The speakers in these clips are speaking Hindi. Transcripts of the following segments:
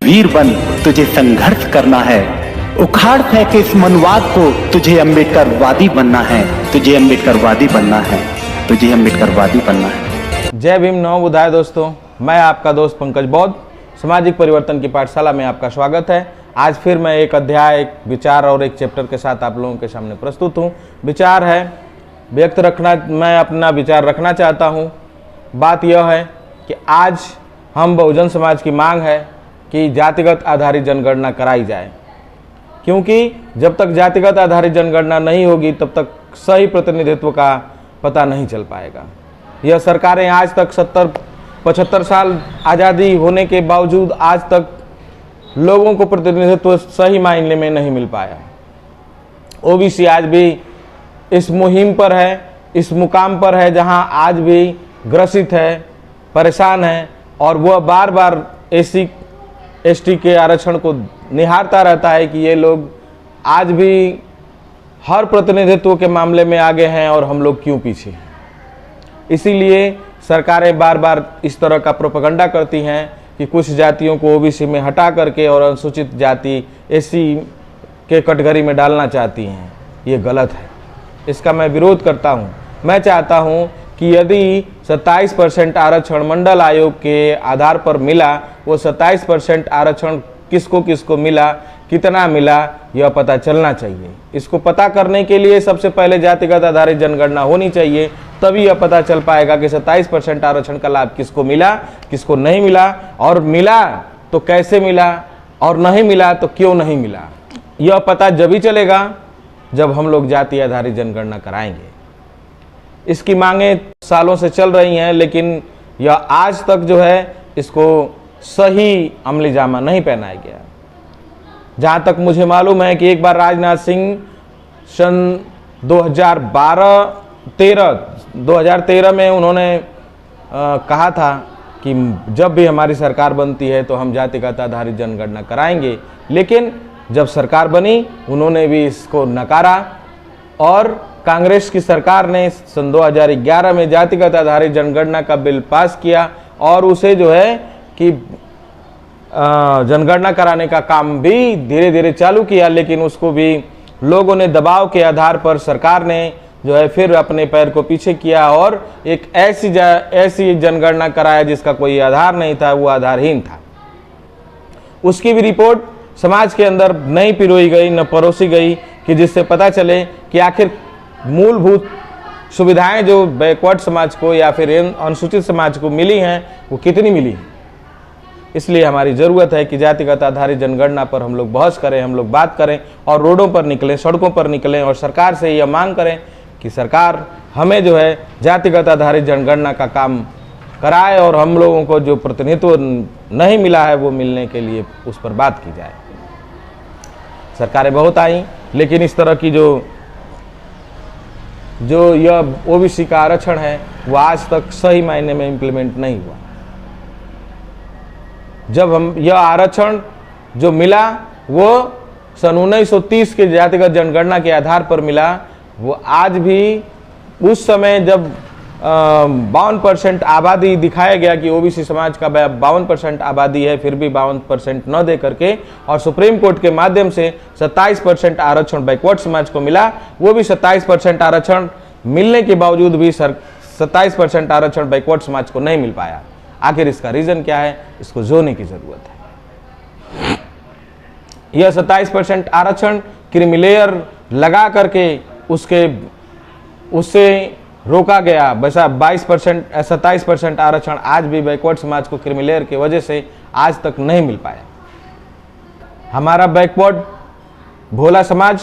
वीर बन, तुझे संघर्ष करना है। उखाड़ फेंके इस मनवाद को, तुझे अम्बेडकरवादी बनना है। तुझे अम्बेडकरवादी बनना है। तुझे अम्बेडकरवादी बनना है। जय भीम, नमोबुद्धाय दोस्तों। मैं आपका दोस्त पंकज बौद्ध, सामाजिक परिवर्तन की पाठशाला में आपका स्वागत है। आज फिर मैं एक अध्याय, एक विचार और एक चैप्टर के साथ आप लोगों के सामने प्रस्तुत हूँ। विचार है व्यक्त रखना, मैं अपना विचार रखना चाहता हूँ। बात यह है कि आज हम बहुजन समाज की मांग है कि जातिगत आधारित जनगणना कराई जाए, क्योंकि जब तक जातिगत आधारित जनगणना नहीं होगी तब तक सही प्रतिनिधित्व का पता नहीं चल पाएगा। यह सरकारें आज तक 70-75 साल आज़ादी होने के बावजूद आज तक लोगों को प्रतिनिधित्व सही मायने में नहीं मिल पाया। ओबीसी आज भी इस मुहिम पर है, इस मुकाम पर है जहां आज भी ग्रसित है, परेशान है, और वह बार बार एससी एसटी के आरक्षण को निहारता रहता है कि ये लोग आज भी हर प्रतिनिधित्व के मामले में आगे हैं और हम लोग क्यों पीछे हैं। इसीलिए सरकारें बार बार इस तरह का प्रोपेगेंडा करती हैं कि कुछ जातियों को ओबीसी में हटा करके और अनुसूचित जाति एससी के कैटेगरी में डालना चाहती हैं। ये गलत है, इसका मैं विरोध करता हूँ। मैं चाहता हूँ कि यदि 27% आरक्षण मंडल आयोग के आधार पर मिला, वो 27% आरक्षण किसको किसको मिला, कितना मिला, यह पता चलना चाहिए। इसको पता करने के लिए सबसे पहले जातिगत आधारित जनगणना होनी चाहिए, तभी यह पता चल पाएगा कि 27% आरक्षण का लाभ किसको मिला, किसको नहीं मिला, और मिला तो कैसे मिला, और नहीं मिला तो क्यों नहीं मिला। यह पता जब ही चलेगा जब हम लोग जाति आधारित जनगणना कराएंगे। इसकी मांगें सालों से चल रही हैं, लेकिन यह आज तक जो है इसको सही अमली जामा नहीं पहनाया गया। जहाँ तक मुझे मालूम है कि एक बार राजनाथ सिंह सन 2013 में उन्होंने कहा था कि जब भी हमारी सरकार बनती है तो हम जातिगत आधारित जनगणना कराएंगे, लेकिन जब सरकार बनी उन्होंने भी इसको नकारा, और कांग्रेस की सरकार ने सन 2011 में जातिगत आधारित जनगणना का बिल पास किया और उसे जो है कि जनगणना कराने का काम भी धीरे धीरे चालू किया, लेकिन उसको भी लोगों ने दबाव के आधार पर सरकार ने जो है फिर अपने पैर को पीछे किया और एक ऐसी जनगणना कराया जिसका कोई आधार नहीं था, वो आधारहीन था। उसकी भी रिपोर्ट समाज के अंदर नहीं पिरोई गई, न परोसी गई, कि जिससे पता चले कि आखिर मूलभूत सुविधाएं जो बैकवर्ड समाज को या फिर अनुसूचित समाज को मिली हैं वो कितनी मिली हैं। इसलिए हमारी ज़रूरत है कि जातिगत आधारित जनगणना पर हम लोग बहस करें, हम लोग बात करें और रोडों पर निकलें, सड़कों पर निकलें और सरकार से यह मांग करें कि सरकार हमें जो है जातिगत आधारित जनगणना का काम कराए और हम लोगों को जो प्रतिनिधित्व नहीं मिला है वो मिलने के लिए उस पर बात की जाए। सरकारें बहुत आई, लेकिन इस तरह की जो यह ओबीसी का आरक्षण है वो आज तक सही मायने में इम्प्लीमेंट नहीं हुआ। जब हम यह आरक्षण जो मिला वो सन 1930 के जातिगत जनगणना के आधार पर मिला, वो आज भी उस समय जब 52% आबादी दिखाया गया कि ओबीसी समाज का 52% आबादी है, फिर भी 52% न दे करके और सुप्रीम कोर्ट के माध्यम से 27% आरक्षण बैकवर्ड समाज को मिला। वो भी 27% आरक्षण मिलने के बावजूद भी 27% आरक्षण बैकवर्ड समाज को नहीं मिल पाया। आखिर इसका रीजन क्या है, इसको जोड़ने की जरूरत है। यह 27% आरक्षण क्रीमी लेयर लगा करके उससे रोका गया। वैसा 27% आरक्षण आज भी बैकवर्ड समाज को क्रीमी लेयर की वजह से आज तक नहीं मिल पाया। हमारा बैकवर्ड भोला समाज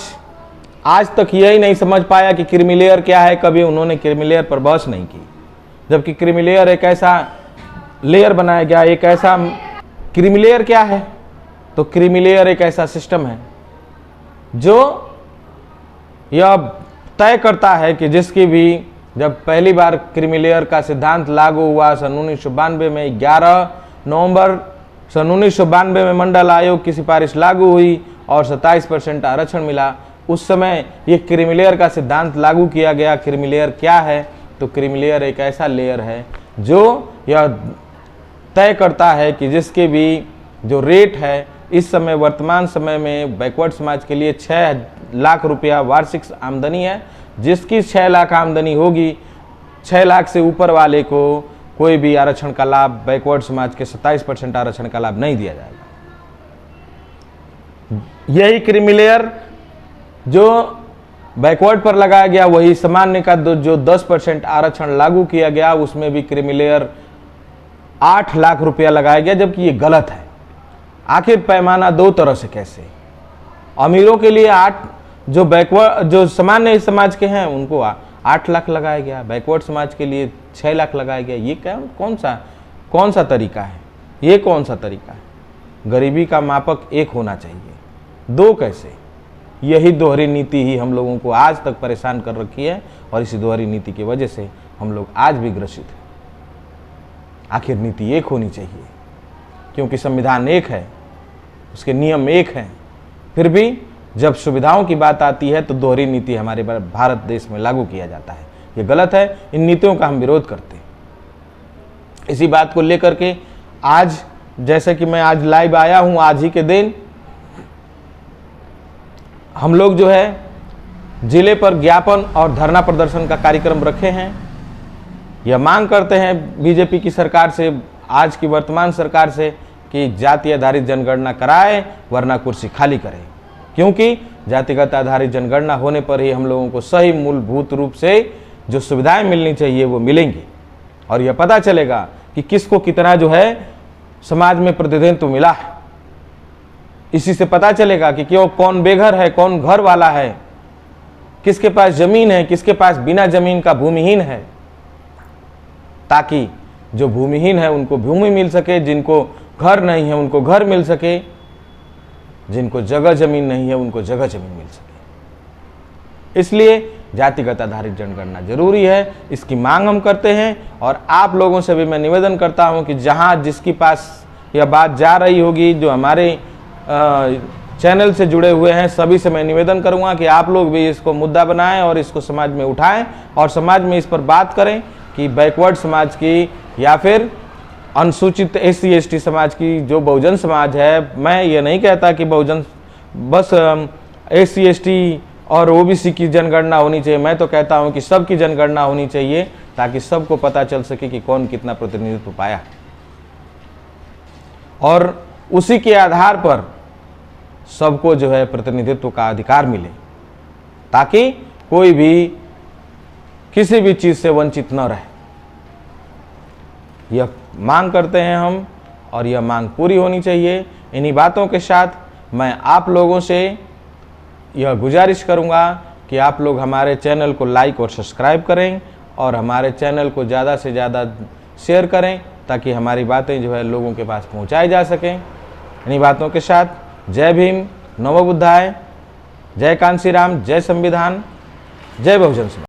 आज तक यही नहीं समझ पाया कि क्रीमी लेयर क्या है। कभी उन्होंने क्रीमी लेयर पर बहस नहीं की, जबकि क्रीमी लेयर एक ऐसा लेयर बनाया गया, एक ऐसा क्रीमी लेयर क्या है, तो क्रीमी लेयर एक ऐसा सिस्टम है जो यह तय करता है कि जिसकी भी जब पहली बार क्रीमी लेयर का सिद्धांत लागू हुआ सन 1992 में 11 नवंबर सन 1992 में मंडल आयोग की सिफारिश लागू हुई और 27% आरक्षण मिला। उस समय ये क्रीमी लेयर का सिद्धांत लागू किया गया। क्रीमी लेयर क्या है, तो क्रीमी लेयर एक ऐसा लेयर है जो यह तय करता है कि जिसके भी जो रेट है इस समय वर्तमान समय में बैकवर्ड समाज के लिए 6 लाख रुपया वार्षिक आमदनी है। जिसकी 6 लाख आमदनी होगी, 6 लाख से ऊपर वाले को कोई भी आरक्षण का लाभ, बैकवर्ड समाज के 27% आरक्षण का लाभ नहीं दिया जाएगा। यही क्रीमी लेयर जो बैकवर्ड पर लगाया गया, वही सामान्य का जो 10% आरक्षण लागू किया गया, उसमें भी क्रीमी लेयर 8 लाख रुपया लगाया गया, जबकि ये गलत है। आखिर पैमाना दो तरह से कैसे? अमीरों के लिए 8, जो बैकवर्ड जो सामान्य समाज के हैं उनको 8 लाख लगाया गया, बैकवर्ड समाज के लिए 6 लाख लगाया गया। ये क्या, कौन सा तरीका है? ये कौन सा तरीका है? गरीबी का मापक एक होना चाहिए, दो कैसे? यही दोहरी नीति ही हम लोगों को आज तक परेशान कर रखी है और इसी दोहरी नीति की वजह से हम लोग आज भी ग्रसित हैं। आखिर नीति एक होनी चाहिए, क्योंकि संविधान एक है, उसके नियम एक हैं, फिर भी जब सुविधाओं की बात आती है तो दोहरी नीति हमारे भारत देश में लागू किया जाता है। ये गलत है, इन नीतियों का हम विरोध करते हैं। इसी बात को लेकर के आज, जैसे कि मैं आज लाइव आया हूं, आज ही के दिन हम लोग जो है जिले पर ज्ञापन और धरना प्रदर्शन का कार्यक्रम रखे हैं। यह मांग करते हैं बीजेपी की सरकार से, आज की वर्तमान सरकार से, कि जाति आधारित जनगणना कराए वरना कुर्सी खाली करें, क्योंकि जातिगत आधारित जनगणना होने पर ही हम लोगों को सही मूलभूत रूप से जो सुविधाएं मिलनी चाहिए वो मिलेंगी और यह पता चलेगा कि किसको कितना जो है समाज में प्रतिनिधित्व मिला है। इसी से पता चलेगा कि क्यों कौन बेघर है, कौन घर वाला है, किसके पास जमीन है, किसके पास बिना जमीन का भूमिहीन है, ताकि जो भूमिहीन है उनको भूमि मिल सके, जिनको घर नहीं है उनको घर मिल सके, जिनको जगह जमीन नहीं है उनको जगह जमीन मिल सके। इसलिए जातिगत आधारित जनगणना जरूरी है, इसकी मांग हम करते हैं। और आप लोगों से भी मैं निवेदन करता हूं कि जहां जिसकी पास यह बात जा रही होगी, जो हमारे चैनल से जुड़े हुए हैं, सभी से मैं निवेदन करूंगा कि आप लोग भी इसको मुद्दा बनाएं और इसको समाज में उठाएं और समाज में इस पर बात करें कि बैकवर्ड समाज की या फिर अनुसूचित SC ST समाज की जो बहुजन समाज है, मैं ये नहीं कहता कि बहुजन बस SC ST और OBC की जनगणना होनी चाहिए, मैं तो कहता हूं कि सबकी जनगणना होनी चाहिए, ताकि सबको पता चल सके कि कौन कितना प्रतिनिधित्व पाया और उसी के आधार पर सबको जो है प्रतिनिधित्व का अधिकार मिले, ताकि कोई भी किसी भी चीज से वंचित न रहे। यह मांग करते हैं हम और यह मांग पूरी होनी चाहिए। इन्हीं बातों के साथ मैं आप लोगों से यह गुजारिश करूंगा कि आप लोग हमारे चैनल को लाइक और सब्सक्राइब करें और हमारे चैनल को ज़्यादा से ज़्यादा शेयर करें, ताकि हमारी बातें जो है लोगों के पास पहुंचाई जा सकें। इन्हीं बातों के साथ जय भीम, नमो बुद्धाय, जय कांशीराम, जय संविधान, जय बहुजन समाज।